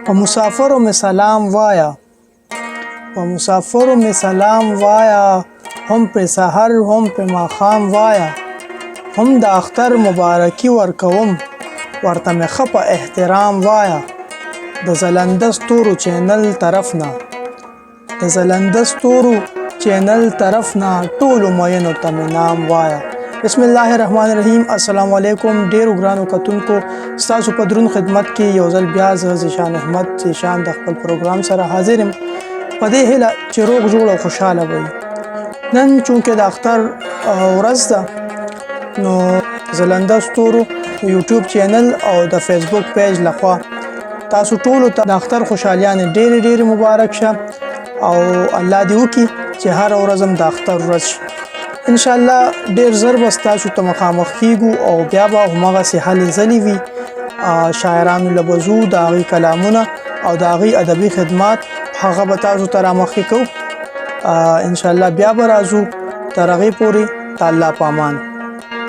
په مسافرو می سلام وایا په مسافرو می سلام وایا هم په سحر هم په ماښام وایا هم د اختر مبارکي ورکوم ورته می خپ احترام وایا د زلنده ستورو چینل طرف نه د زلنده ستورو چینل طرف نه ټولو مینو ته می نام وایا بسم الله الرحمن الرحیم السلام علیکم ډیرو ګرانو کتونکو ستاسو په درون خدمت کې یو ځل بیا زه ذیشان احمد ذیشان د خپل پروګرام سره حاضر یم په دې هیله چې روغ جوړ او خوشاله وئ نن چونکې د اختر ورځ ده نو زلنده ستورو یوټیوب چینل او د فیسبوک پیج لخوا تاسو ټولو ته د اختر خوشحالیانې ډېرې مبارک شه او الله دې وکړي چې هر ورځ هم د اختر ورځ شي ان شاء الله ډېر ژر به ستاسو ته مخامخ کیږو او بیا به هماغسې هلې ځلې وي شاعرانو له به ځو د هغوی کلامونه او د هغوی ادبي خدمات هغه به تاسو ته رامخکې کوو ان شاء الله بیا به راځو تر هغې پورې د الله په امان